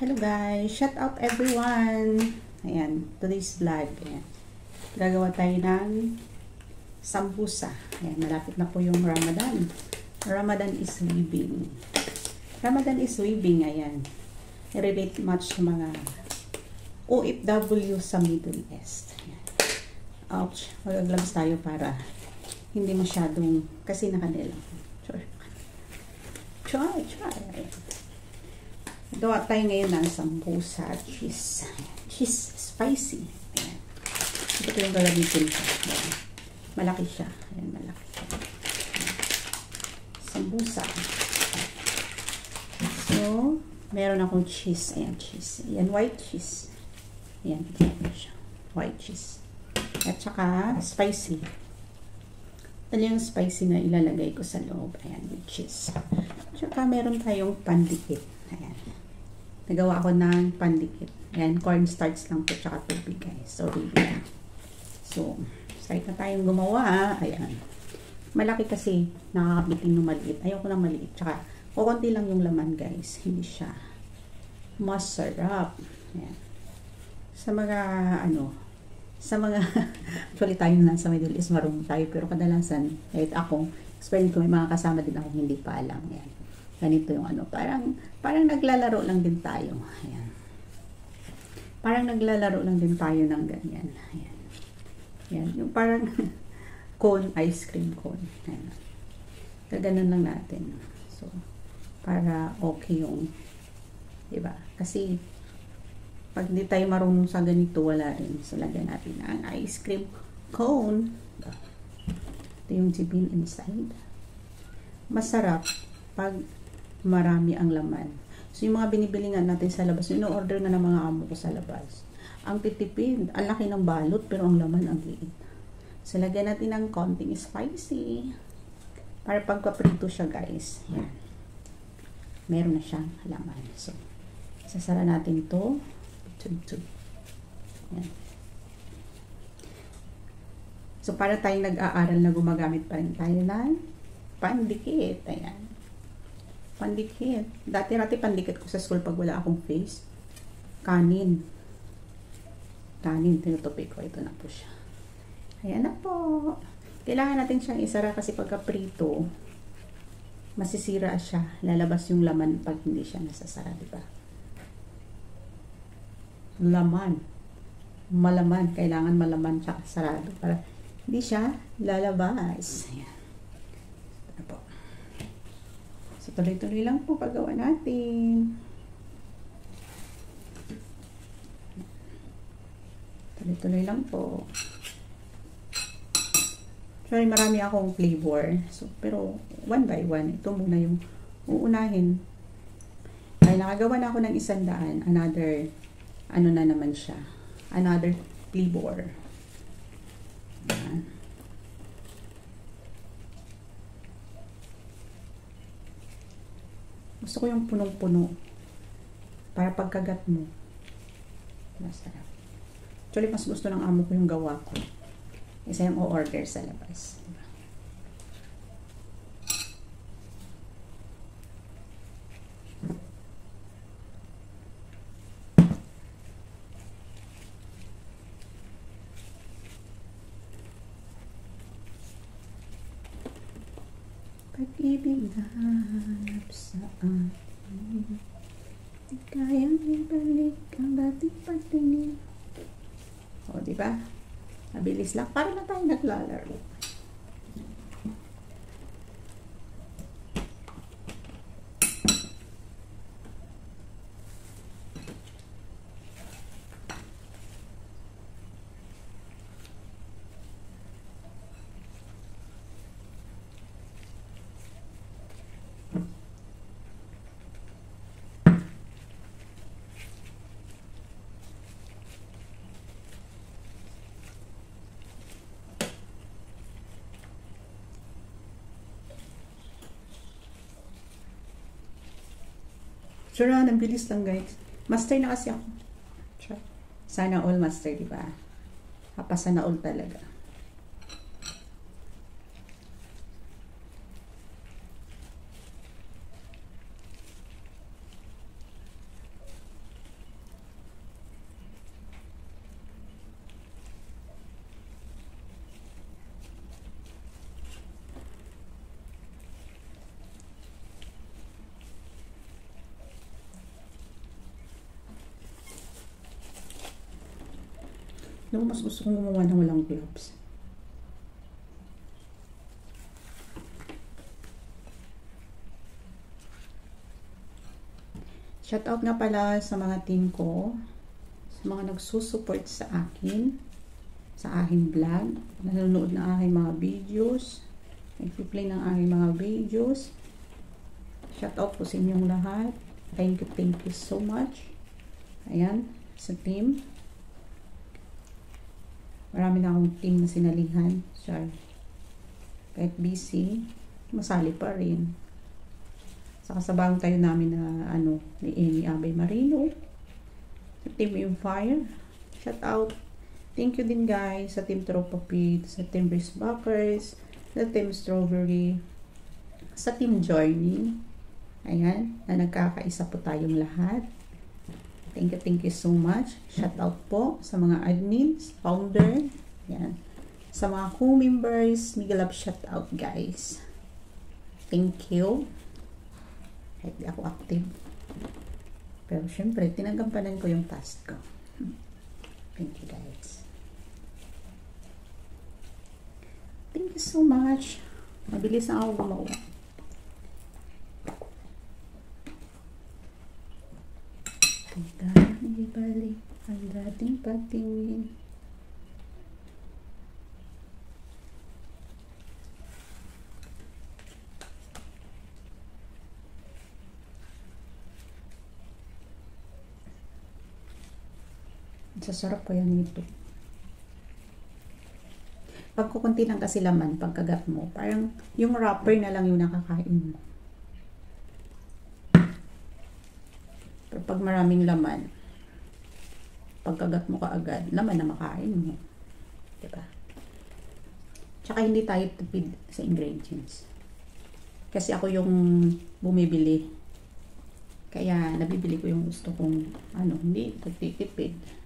Hello guys, shout out everyone. Ayan, today's vlog. Ayan. Gagawa tayo ng sambusa. Ayan, malapit na po yung Ramadan. Ramadan is waving. Ramadan is waving, ayan. I-relate much sa mga OFW sa Middle East. Ayan. Ouch, mag-gloves tayo para hindi masyadong kasi nakanila. Try. Ayan. Gawa tayo ngayon ng sambusa cheese. Cheese spicy. Ayan. Ito yung gagamitin ko. Ayan. Malaki siya. Ayan, malaki siya. Ayan. Sambusa. So, meron akong cheese. Ayan, cheese. Ayan, white cheese. Ayan, ito siya. White cheese. At saka, spicy. Ito yung spicy na ilalagay ko sa loob. Ayan, with cheese. At saka, meron tayong pandikit. Ayan. Nagawa ako ng pandikit. Ayan, cornstarch lang po, tsaka tubig guys. So, baby. So, start na tayong gumawa. Ayan. Malaki kasi, nakakabitin yung maliit. Ayoko ng maliit. Tsaka, kukunti lang yung laman guys. Hindi siya masarap. Ayan. Sa mga, actually tayo na sa Middle East, marunong tayo. Pero kadalasan, kahit ako, explain ko, may mga kasama din ako hindi pa alam. Ayan. Ganito yung parang naglalaro lang din tayo. Ayan. Parang naglalaro lang din tayo ng ganyan. Ayan. Ayan. Yung parang cone, ice cream cone. Ayan. Gaganon lang natin. So, para okay yung, diba? Kasi, pag di tayo marunong sa ganito, wala rin. So, lagyan natin ang ice cream cone. Ito yung jibin inside. Masarap pag marami ang laman. So, yung mga binibili nga natin sa labas, ino-order na ng mga amo ko sa labas. Ang titipid, ang laki ng balot, pero ang laman ang liit. So, lagyan natin ng konting spicy. Para pagka-prito siya, guys. Yan. Meron na siyang laman. So, sasara natin ito. Yan. So, para tayong nag-aaral na gumagamit pa rin tayo ng pandikit. Ayan. Pandikit. Dati pandikit ko sa school pag wala akong face. Kanin. Tinutupi ko. Ito na po siya. Ayan na po. Kailangan natin siyang isara kasi pagka prito, masisira siya. Lalabas yung laman pag hindi siya nasasara, diba? Laman. Malaman. Kailangan malaman siya sarado para hindi siya lalabas. Ayan. So, tuloy-tuloy lang po paggawa natin. Tuloy-tuloy lang po. Sorry, marami akong flavor. So, pero, one by one, ito muna yung uunahin. Ay, nakagawa na ako ng 100. Another, na naman siya. Another flavor. Ayan. Gusto ko yung punong-puno. Para pagkagat mo. Masarap. Actually, mas gusto ng amo ko yung gawa ko. Isa yung o-order sa labas. Diba? Pag-ibig na hanap sa atin, di kayang ibalik ang dating pagtingin. O, diba? Mabilis lang. Para na tayo naglalaro. Sure, ang bilis lang guys. Master na kasi ako. Sana all master, diba? Sana all talaga. Alam mo, mas gusto kong gumawa ng walang gloves. Shout out nga pala sa mga team ko, sa mga nagsusupport sa akin, sa aking vlog, nanonood ng aking mga videos, nag-play ng aking mga videos. Shout out po sa inyong lahat. Thank you so much. Ayan, sa team. Marami na akong team na sinalihan. Sorry. Kahit busy, masali pa rin. Sa kasabang tayo namin na ni Amy Abay Marino. Sa Team Empire. Shout out. Thank you din guys sa Team Tropa Pete, sa Team Brisbackers, sa Team Strawberry, sa Team Journey. Ayan, na nagkakaisa po tayong lahat. Thank you so much. Shout out po sa mga admins, founder, yan. Sa mga co-members, mega love shout out guys. Thank you. Kahit di ako active. Pero syempre, tinagampanan ko yung task ko. Thank you guys. Thank you so much. Mabilis na ako gumawa. Hindi balik ang dating patingin. Sasarap kaya nito. Pagkukunti lang kasi laman, pagkagat mo, parang yung wrapper na lang yung nakakain mo. Pero pag maraming laman, pagkagat mo kaagad, laman na makain mo. Diba? Tsaka hindi tayo tipid sa ingredients. Kasi ako yung bumibili. Kaya nabibili ko yung gusto kong hindi pagtitipid.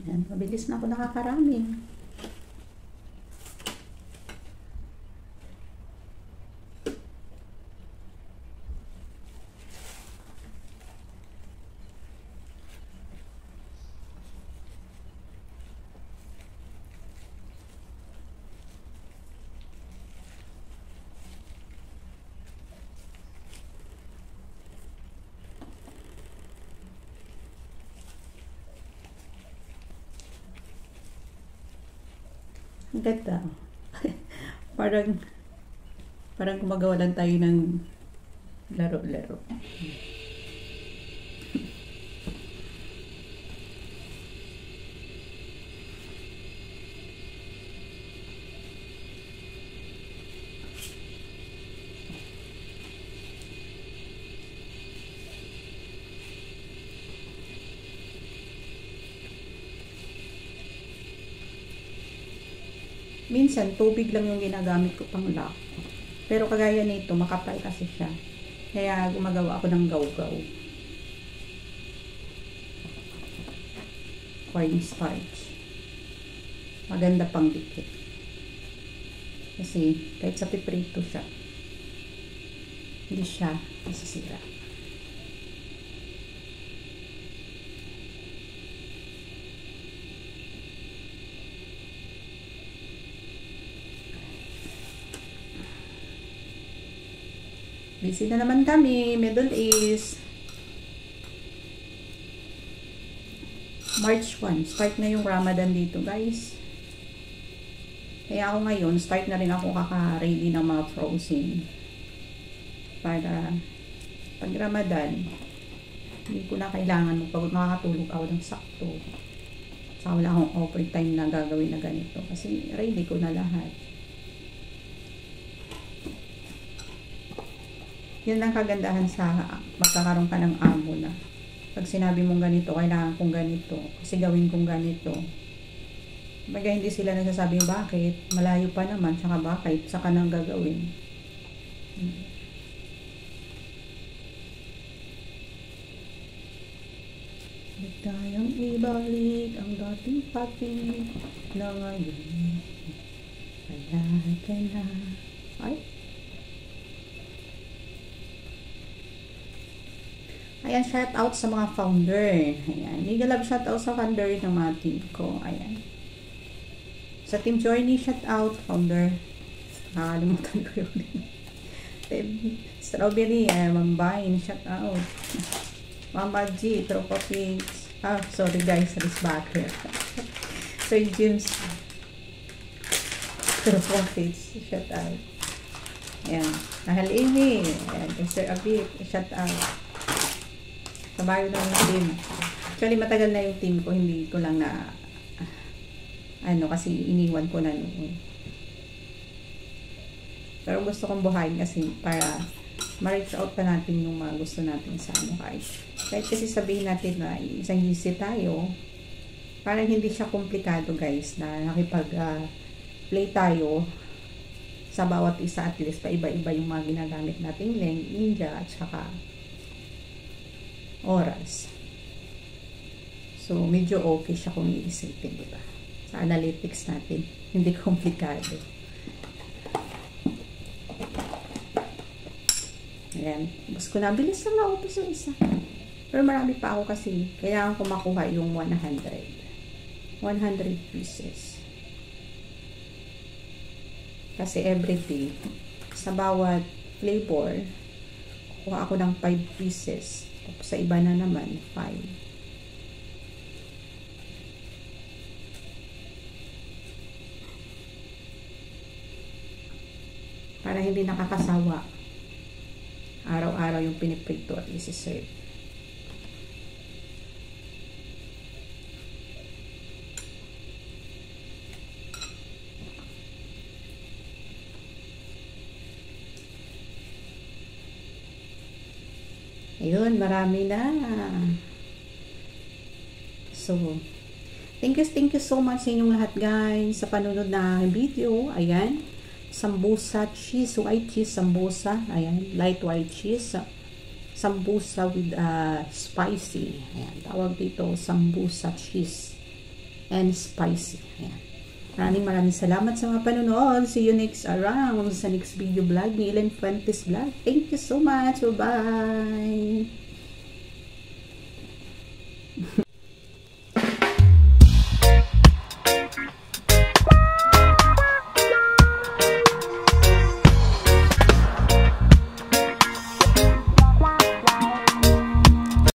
Yan, mabilis na ako nakakarami. Ang ganda. parang gumagawa lang tayo ng laro-laro. Minsan, tubig lang yung ginagamit ko pang lock. Pero kagaya nito, makapal kasi siya. Kaya gumagawa ako ng gaw-gaw. Cornstarch. Maganda pang dikit. Kasi, kahit sa piprito siya, hindi siya masisira. Busy na naman kami, Middle East. March 1, start na yung Ramadan dito, guys. Kaya ako ngayon, start na rin ako kaka-ready ng mga frozen. Para pag Ramadan, hindi ko na kailangan pag makakatulog ako ng sakto. Saka wala akong overtime na gagawin na ganito. Kasi ready ko na lahat. Yan ang kagandahan sa magkakaroon ka ng amo na. Pag sinabi mong ganito, kailangan kong ganito. Kasi gawin kong ganito. Baga hindi sila nagsasabing bakit. Malayo pa naman. Saka bakit. Saka nang gagawin. Huwag tayong ibalik ang dating pati na ngayon. Wala ka na. Ay. Ayan, shout out sa mga founder. Ayan. Mega love shout out sa founder ng mga team ko. Ayan. Sa Team Journey, shout out, founder. Nakalimutan ko yun. Strawberry, Mambain, shout out. Mama G, Tropa Pigs. Sorry guys, Rice Butter. Sir James, Tropa Pigs, shout out. Ayan. Nahal Amy, ayan. Sir Abit, shout out. Kabayo na yung team. Actually, matagal na yung team ko. Hindi ko lang na kasi iniwan ko na noon. Pero gusto kong buhayin kasi para ma-reach out pa natin yung mga gusto natin sa kahit kasi sabihin natin na isang GC tayo, parang hindi siya komplikado guys na nakipag-play tayo sa bawat isa, at least pa iba-iba yung mga ginagamit nating ninja at saka oras. So, medyo okay siya kung iisipin, diba? Sa analytics natin, hindi komplikado. Ayan. Basta ko na, bilis lang na-upis yung isa. Pero marami pa ako kasi, kailangan ko makuha yung 100 pieces. Kasi everyday, sa bawat flavor, kuha ako ng 5 pieces. Tapos sa iba na naman, 5. Para hindi nakakasawa. Araw-araw yung piniprito at isi-serve. Ayun, marami na. So, thank you so much sa inyong lahat guys sa panunod na video. Ayan, sambusa cheese, white cheese sambusa. Ayan, light white cheese sambusa with spicy. Ayan, tawag dito sambusa cheese and spicy. Ayan. Maraming salamat sa mga panonood. See you next around sa next video vlog ni Ellen Fuentes Vlog. Thank you so much. Bye-bye.